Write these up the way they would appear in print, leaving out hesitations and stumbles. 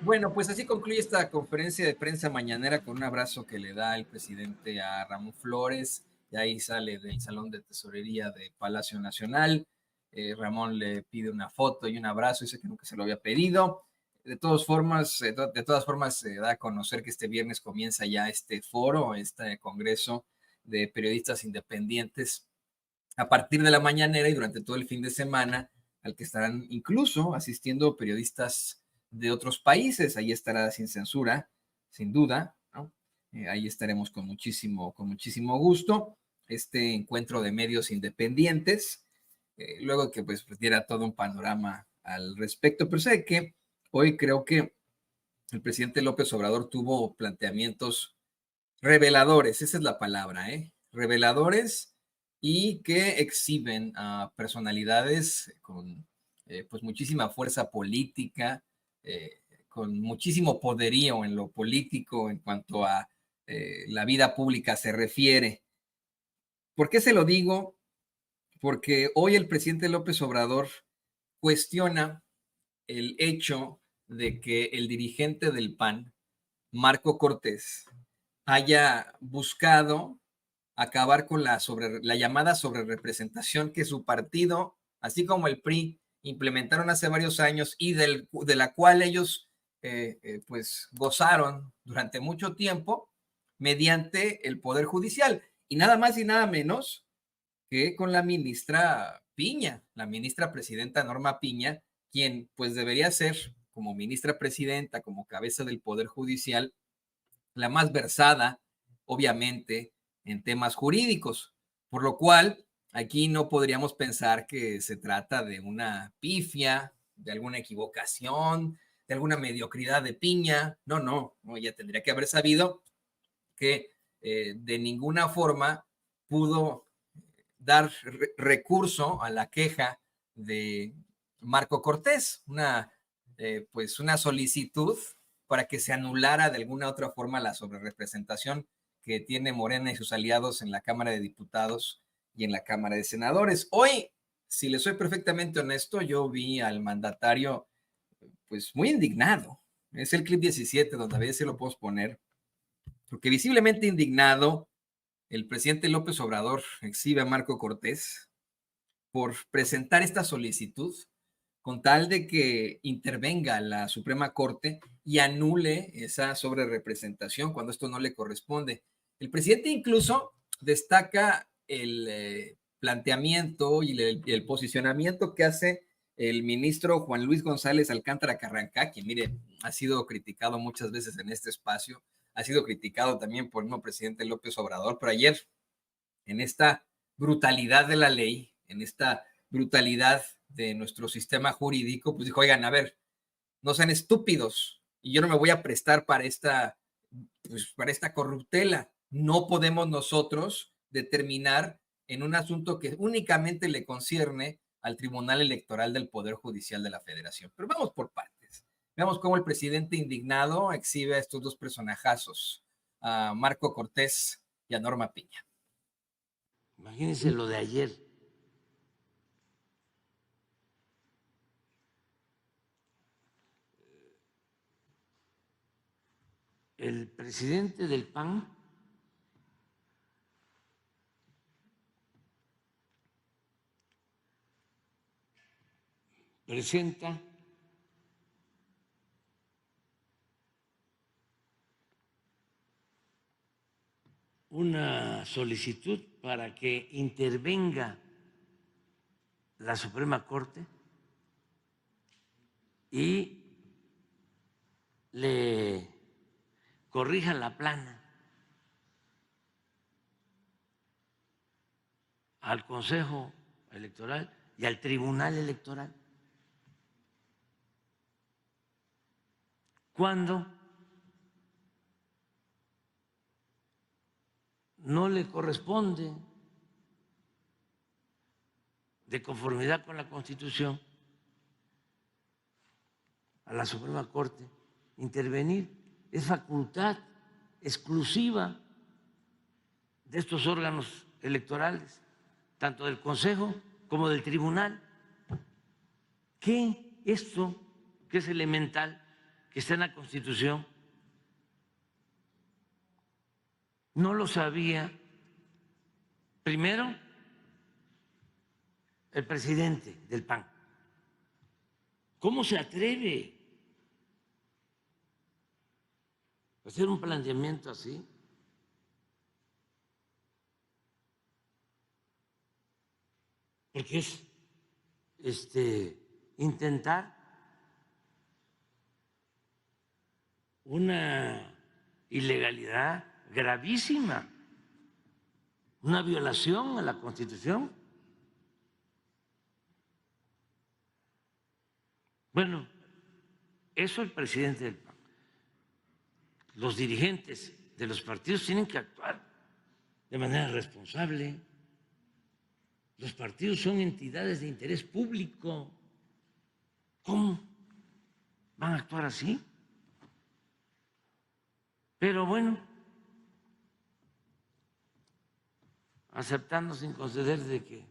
Bueno, pues así concluye esta conferencia de prensa mañanera con un abrazo que le da el presidente a Ramón Flores. Y ahí sale del Salón de Tesorería de Palacio Nacional. Ramón le pide una foto y un abrazo, dice que nunca se lo había pedido. De todas formas, se da a conocer que este viernes comienza ya este foro, este congreso de periodistas independientes a partir de la mañanera y durante todo el fin de semana, al que estarán incluso asistiendo periodistas de otros países. Ahí estará Sin Censura, sin duda, ¿no? Ahí estaremos con muchísimo gusto. Este encuentro de medios independientes, luego que pues diera todo un panorama al respecto. Pero sé que hoy creo que el presidente López Obrador tuvo planteamientos reveladores, esa es la palabra, ¿eh? Reveladores y que exhiben a personalidades con pues muchísima fuerza política, con muchísimo poderío en lo político en cuanto a la vida pública se refiere. ¿Por qué se lo digo? Porque hoy el presidente López Obrador cuestiona el hecho de que el dirigente del PAN, Marco Cortés, haya buscado acabar con la llamada sobrerepresentación que su partido, así como el PRI, implementaron hace varios años y de la cual ellos pues gozaron durante mucho tiempo mediante el Poder Judicial. Y nada más y nada menos que con la ministra Piña, la ministra presidenta Norma Piña, quien pues debería ser como ministra presidenta, como cabeza del Poder Judicial, la más versada, obviamente, en temas jurídicos, por lo cual aquí no podríamos pensar que se trata de una pifia, de alguna equivocación, de alguna mediocridad de Piña. No, no, no, ella tendría que haber sabido que de ninguna forma pudo dar recurso a la queja de Marco Cortés, pues una solicitud para que se anulara de alguna otra forma la sobrerepresentación que tiene Morena y sus aliados en la Cámara de Diputados y en la Cámara de Senadores. Hoy, si le soy perfectamente honesto, yo vi al mandatario pues muy indignado. Es el clip 17 donde a veces se lo puedo poner, porque visiblemente indignado, el presidente López Obrador exhibe a Marco Cortés por presentar esta solicitud con tal de que intervenga la Suprema Corte y anule esa sobrerepresentación cuando esto no le corresponde. El presidente incluso destaca el planteamiento y el posicionamiento que hace el ministro Juan Luis González Alcántara Carrancá, quien, mire, ha sido criticado muchas veces en este espacio, ha sido criticado también por el mismo presidente López Obrador, pero ayer, en esta brutalidad de la ley, en esta brutalidad de nuestro sistema jurídico, pues dijo, oigan, a ver, no sean estúpidos y yo no me voy a prestar pues, para esta corruptela. No podemos nosotros determinar en un asunto que únicamente le concierne al Tribunal Electoral del Poder Judicial de la Federación. Pero vamos por partes. Veamos cómo el presidente indignado exhibe a estos dos personajazos, a Marco Cortés y a Norma Piña. Imagínense lo de ayer. El presidente del PAN presenta una solicitud para que intervenga la Suprema Corte y le corrija la plana al Consejo Electoral y al Tribunal Electoral. Cuando no le corresponde, de conformidad con la Constitución, a la Suprema Corte intervenir. Es facultad exclusiva de estos órganos electorales, tanto del Consejo como del Tribunal. Que esto, que es elemental, que está en la Constitución. No lo sabía. Primero, el presidente del PAN. ¿Cómo se atreve a hacer un planteamiento así? Porque es intentar una ilegalidad gravísima, una violación a la Constitución. Bueno, eso el presidente del PAN. Los dirigentes de los partidos tienen que actuar de manera responsable. Los partidos son entidades de interés público. ¿Cómo van a actuar así? Pero bueno, aceptando sin conceder de que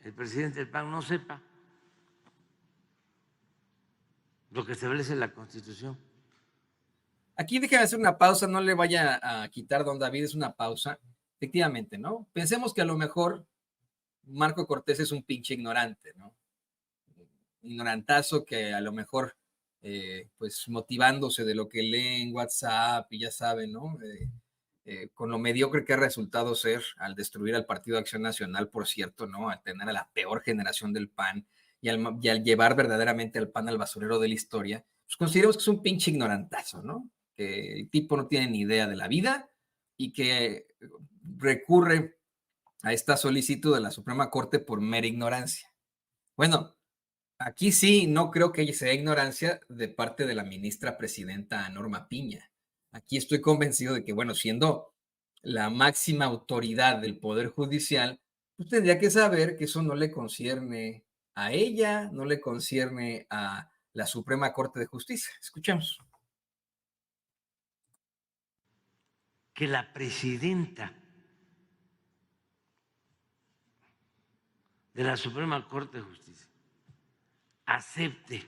el presidente del PAN no sepa lo que establece la Constitución. Aquí déjame hacer una pausa, no le vaya a quitar, don David, es una pausa. Efectivamente, ¿no? Pensemos que a lo mejor Marco Cortés es un pinche ignorante, ¿no? Ignorantazo que a lo mejor, pues motivándose de lo que lee en WhatsApp y ya saben, ¿no? Con lo mediocre que ha resultado ser al destruir al Partido de Acción Nacional, por cierto, ¿no? Al tener a la peor generación del PAN y al llevar verdaderamente al PAN al basurero de la historia, pues consideramos que es un pinche ignorantazo, ¿no? Que el tipo no tiene ni idea de la vida y que recurre a esta solicitud de la Suprema Corte por mera ignorancia. Bueno, aquí sí no creo que sea ignorancia de parte de la ministra presidenta Norma Piña. Aquí estoy convencido de que, bueno, siendo la máxima autoridad del Poder Judicial, pues tendría que saber que eso no le concierne a ella, no le concierne a la Suprema Corte de Justicia. Escuchemos. Que la presidenta de la Suprema Corte de Justicia acepte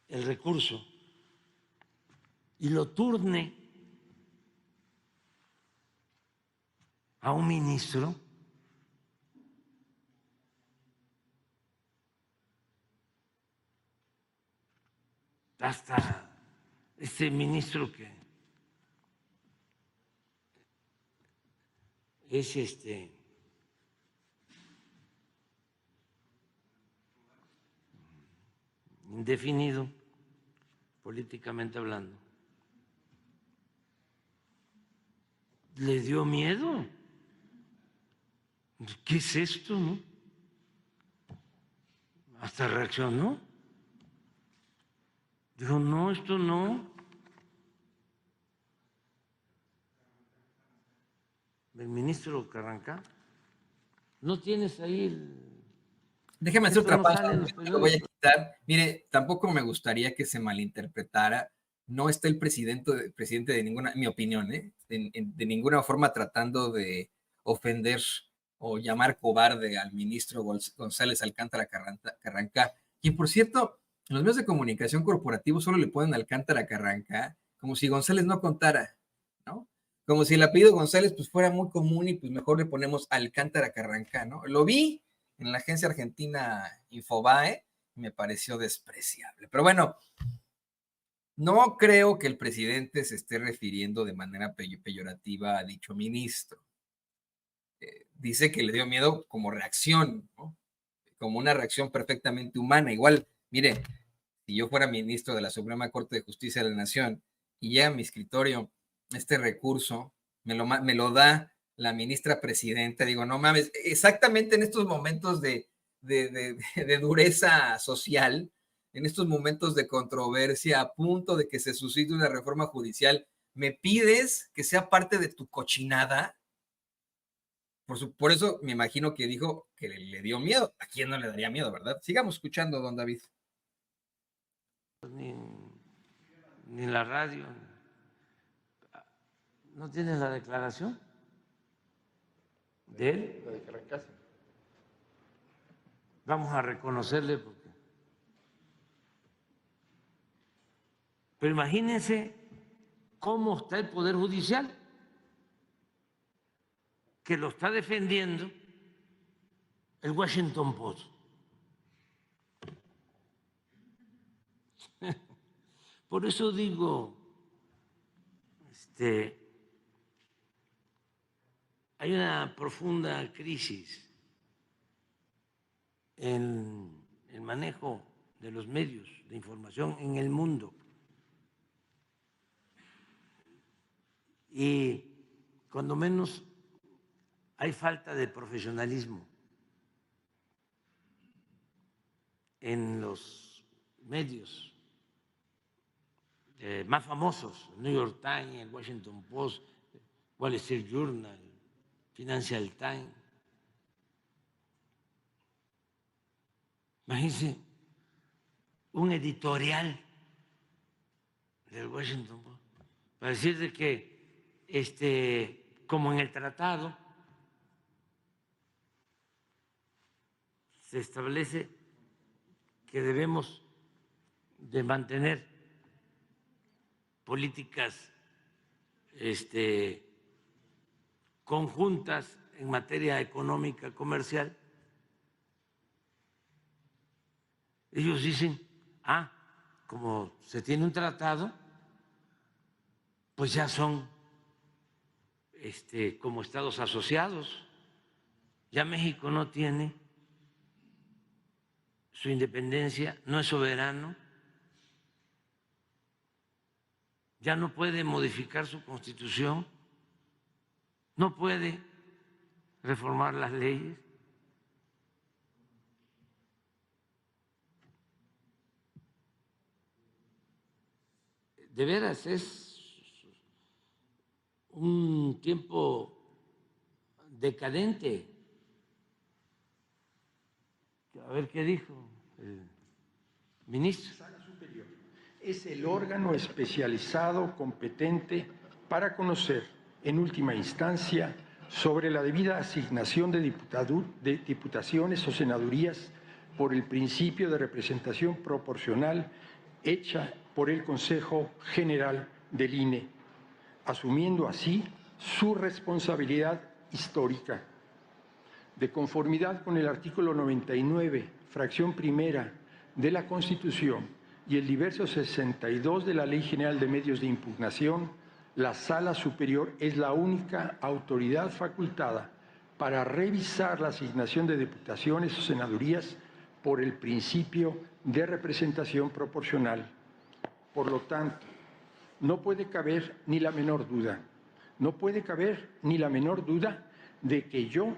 el recurso y lo turne a un ministro, hasta este ministro que es indefinido políticamente hablando, le dio miedo. ¿Qué es esto, no? Hasta reaccionó. Dijo, no, esto no. El ministro Carranca, ¿no tienes ahí el...? Déjeme hacer Esto otra no pausa, sale en los lo voy a periódicos. quitar. Mire, tampoco me gustaría que se malinterpretara. No está el presidente de ninguna, mi opinión, de ninguna forma tratando de ofender o llamar cobarde al ministro González Alcántara Carranca, quien por cierto, en los medios de comunicación corporativos solo le ponen Alcántara Carranca, como si González no contara, ¿no? Como si el apellido González pues fuera muy común y pues mejor le ponemos Alcántara Carranca, ¿no? Lo vi en la agencia argentina Infobae, me pareció despreciable. Pero bueno, no creo que el presidente se esté refiriendo de manera peyorativa a dicho ministro. Dice que le dio miedo como reacción, ¿no? Como una reacción perfectamente humana. Igual, mire, si yo fuera ministro de la Suprema Corte de Justicia de la Nación y llega a mi escritorio este recurso, me lo da la ministra presidenta, digo, no mames, exactamente en estos momentos de dureza social, en estos momentos de controversia, a punto de que se suscite una reforma judicial, ¿me pides que sea parte de tu cochinada? Por eso me imagino que dijo que le dio miedo. ¿A quién no le daría miedo, verdad? Sigamos escuchando, don David. Ni en la radio. ¿No tienes la declaración? de él. Lo de Caracas. Vamos a reconocerle porque... Pero imagínense cómo está el Poder Judicial, que lo está defendiendo el Washington Post. Por eso digo, hay una profunda crisis en el manejo de los medios de información en el mundo. Y cuando menos hay falta de profesionalismo en los medios más famosos, el New York Times, el Washington Post, Wall Street Journal, Financial Times. Imagínense un editorial del Washington Post para decir de que, como en el tratado se establece que debemos de mantener políticas conjuntas en materia económica, comercial, ellos dicen, como se tiene un tratado, pues ya son como estados asociados, ya México no tiene su independencia, no es soberano, ya no puede modificar su constitución, no puede reformar las leyes. De veras es un tiempo decadente. A ver qué dijo el ministro. Sala Superior es el órgano especializado competente para conocer, en última instancia, sobre la debida asignación de diputaciones o senadurías por el principio de representación proporcional hecha por el Consejo General del INE, asumiendo así su responsabilidad histórica. De conformidad con el artículo 99, fracción primera de la Constitución y el diverso 62 de la Ley General de Medios de Impugnación, la Sala Superior es la única autoridad facultada para revisar la asignación de diputaciones o senadurías por el principio de representación proporcional. Por lo tanto, no puede caber ni la menor duda, de que yo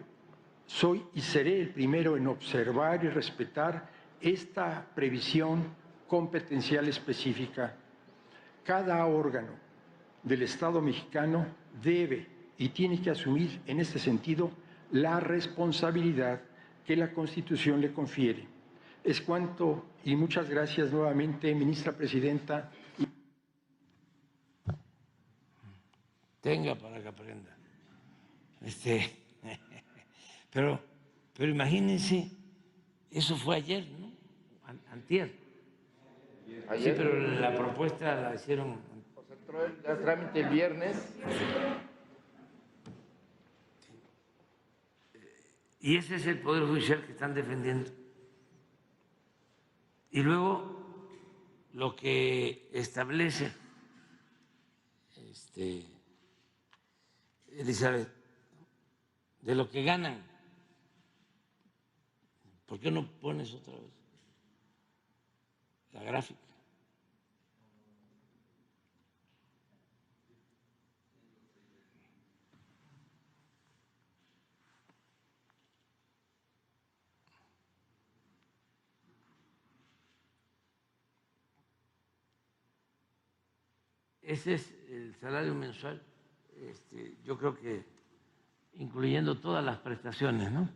soy y seré el primero en observar y respetar esta previsión competencial específica. Cada órgano del Estado mexicano debe y tiene que asumir en este sentido la responsabilidad que la Constitución le confiere. Es cuanto y muchas gracias nuevamente, ministra presidenta. Tenga para que aprenda. Pero imagínense, eso fue ayer, ¿no? Antier. Ayer, sí, pero la propuesta la hicieron. o sea, entró el trámite el viernes. Y ese es el Poder Judicial que están defendiendo. Y luego lo que establece Elizabeth, de lo que ganan. ¿Por qué no pones otra vez la gráfica? Ese es el salario mensual, yo creo que incluyendo todas las prestaciones, ¿no?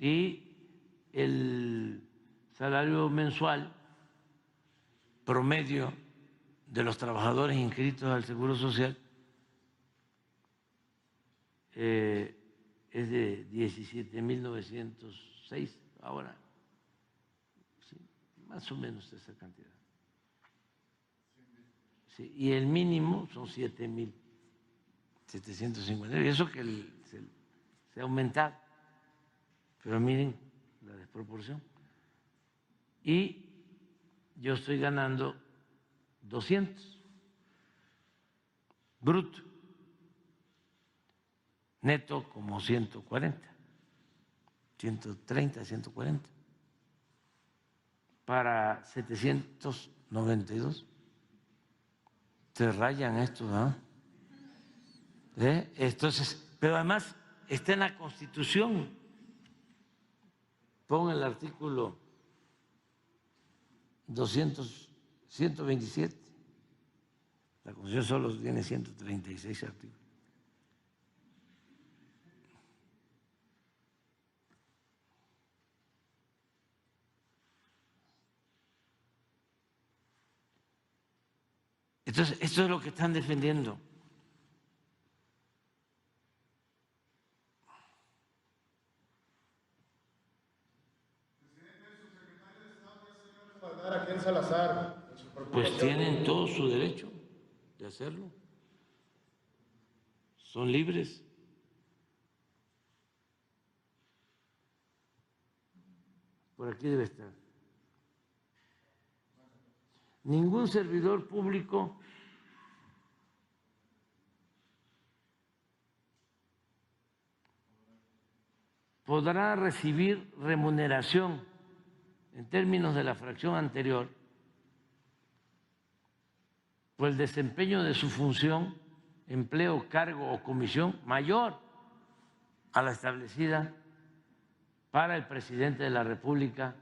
Y el salario mensual promedio de los trabajadores inscritos al Seguro Social es de 17.906 ahora, sí, más o menos esa cantidad. Sí, y el mínimo son 7.750. Y eso que se ha aumentado, pero miren la desproporción. Y yo estoy ganando 200 bruto, neto como 140, 130, 140, para 792. Se rayan estos, ¿no? Entonces, pero además está en la Constitución. Pon el artículo 127. La Constitución solo tiene 136 artículos. Entonces, esto es lo que están defendiendo. Aquí en Salazar, Pues tienen todo su derecho de hacerlo. Son libres. Por aquí debe estar. Ningún servidor público podrá recibir remuneración en términos de la fracción anterior por el desempeño de su función, empleo, cargo o comisión mayor a la establecida para el presidente de la República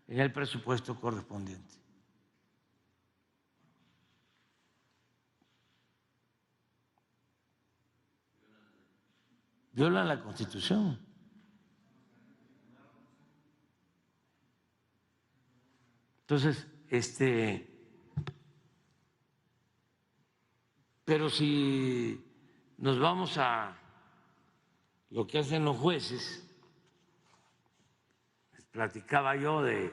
en el presupuesto correspondiente. Violan la Constitución. Entonces, pero si nos vamos a lo que hacen los jueces, les platicaba yo de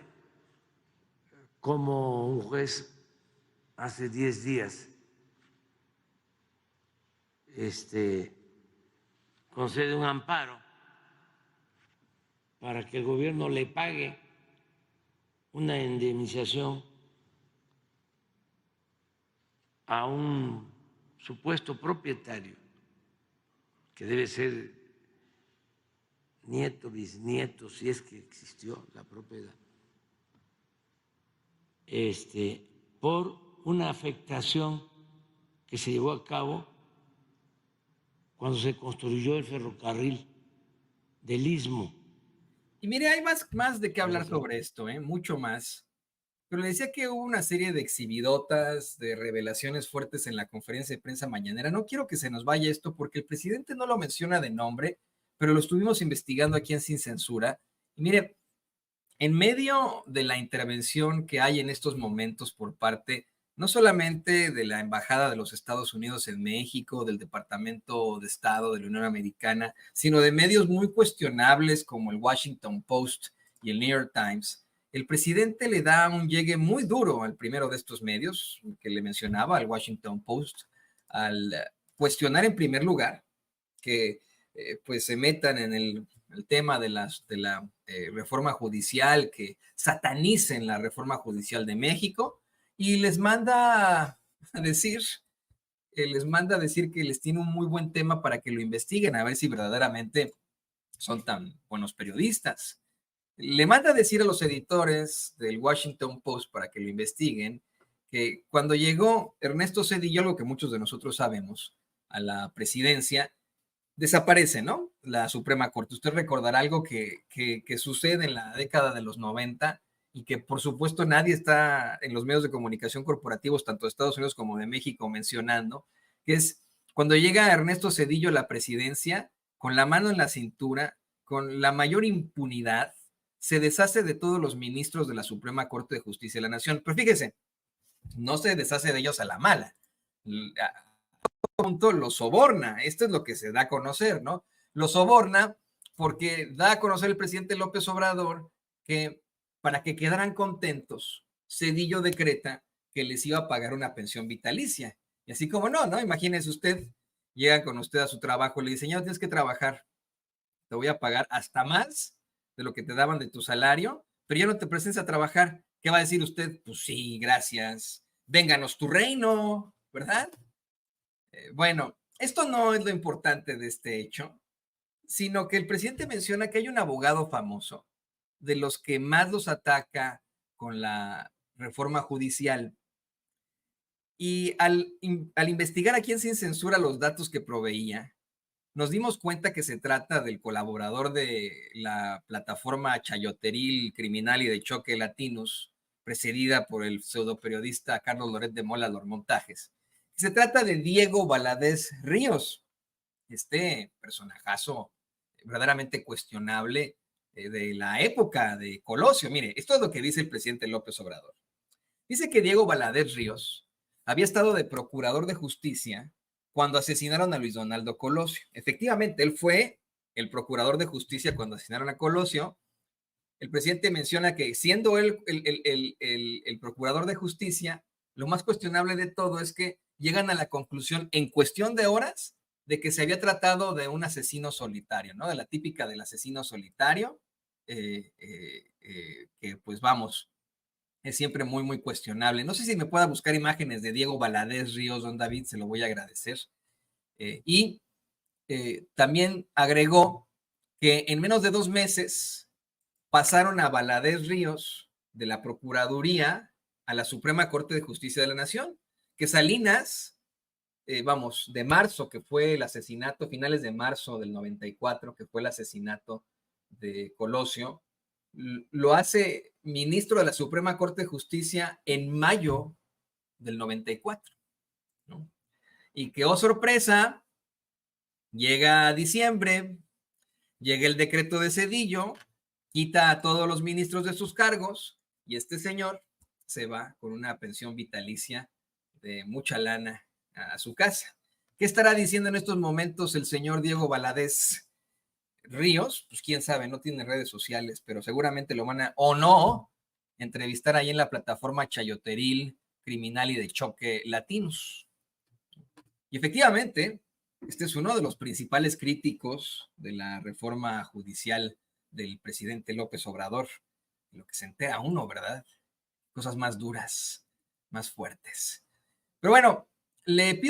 cómo un juez hace 10 días concede un amparo para que el gobierno le pague una indemnización a un supuesto propietario, que debe ser nieto, bisnieto, si es que existió la propiedad, por una afectación que se llevó a cabo cuando se construyó el ferrocarril del Istmo. Y mire, hay más de qué hablar sobre esto, mucho más. Pero le decía que hubo una serie de exhibidotas, de revelaciones fuertes en la conferencia de prensa mañanera. No quiero que se nos vaya esto porque el presidente no lo menciona de nombre, pero lo estuvimos investigando aquí en Sin Censura. Y mire, en medio de la intervención que hay en estos momentos por parte no solamente de la Embajada de los Estados Unidos en México, del Departamento de Estado de la Unión Americana, sino de medios muy cuestionables como el Washington Post y el New York Times, el presidente le da un llegue muy duro al primero de estos medios que le mencionaba, al Washington Post, al cuestionar en primer lugar que pues se metan en el tema de la reforma judicial, que satanicen la reforma judicial de México, y les manda a decir que les tiene un muy buen tema para que lo investiguen, a ver si verdaderamente son tan buenos periodistas. Le manda a decir a los editores del Washington Post para que lo investiguen que cuando llegó Ernesto Zedillo, algo que muchos de nosotros sabemos, a la presidencia, desaparece, ¿no? La Suprema Corte. Usted recordará algo que sucede en la década de los 90 y que por supuesto nadie está en los medios de comunicación corporativos, tanto de Estados Unidos como de México, mencionando, que es cuando llega Ernesto Zedillo a la presidencia, con la mano en la cintura, con la mayor impunidad, se deshace de todos los ministros de la Suprema Corte de Justicia de la Nación. Pero fíjese, no se deshace de ellos a la mala. A punto lo soborna. Esto es lo que se da a conocer, ¿no? Lo soborna porque da a conocer el presidente López Obrador que para que quedaran contentos, Zedillo decreta que les iba a pagar una pensión vitalicia. Y así como no, imagínese usted, llega con usted a su trabajo, le dice, ya no tienes que trabajar, te voy a pagar hasta más de lo que te daban de tu salario, pero ya no te presentes a trabajar. ¿Qué va a decir usted? Pues sí, gracias. Vénganos tu reino, ¿verdad? Bueno, esto no es lo importante de este hecho, sino que el presidente menciona que hay un abogado famoso de los que más los ataca con la reforma judicial. Y al investigar a quién sin censura los datos que proveía, nos dimos cuenta que se trata del colaborador de la plataforma chayoteril criminal y de choque Latinos, precedida por el pseudoperiodista Carlos Loret de Mola Los Montajes. Se trata de Diego Valadez Ríos, este personajazo verdaderamente cuestionable de la época de Colosio. Mire, esto es lo que dice el presidente López Obrador. Dice que Diego Valadez Ríos había estado de procurador de justicia cuando asesinaron a Luis Donaldo Colosio. Efectivamente, él fue el procurador de justicia cuando asesinaron a Colosio. El presidente menciona que siendo él el procurador de justicia, lo más cuestionable de todo es que llegan a la conclusión en cuestión de horas de que se había tratado de un asesino solitario, ¿no? De la típica del asesino solitario, que pues vamos, es siempre muy, muy cuestionable. No sé si me pueda buscar imágenes de Diego Valadez Ríos, don David, se lo voy a agradecer. Y también agregó que en menos de 2 meses pasaron a Valadez Ríos de la Procuraduría a la Suprema Corte de Justicia de la Nación, que Salinas, de marzo, que fue el asesinato, finales de marzo del 94, que fue el asesinato de Colosio, lo hace ministro de la Suprema Corte de Justicia en mayo del 94, ¿no? Y que, oh sorpresa, llega a diciembre, llega el decreto de Zedillo, quita a todos los ministros de sus cargos y este señor se va con una pensión vitalicia de mucha lana a su casa. ¿Qué estará diciendo en estos momentos el señor Diego Valadez Ríos? Pues quién sabe, no tiene redes sociales, pero seguramente lo van a, o no, entrevistar ahí en la plataforma chayoteril, criminal y de choque Latinos. Y efectivamente, este es uno de los principales críticos de la reforma judicial del presidente López Obrador. Lo que se entera uno, ¿verdad? Cosas más duras, más fuertes. Pero bueno, le pido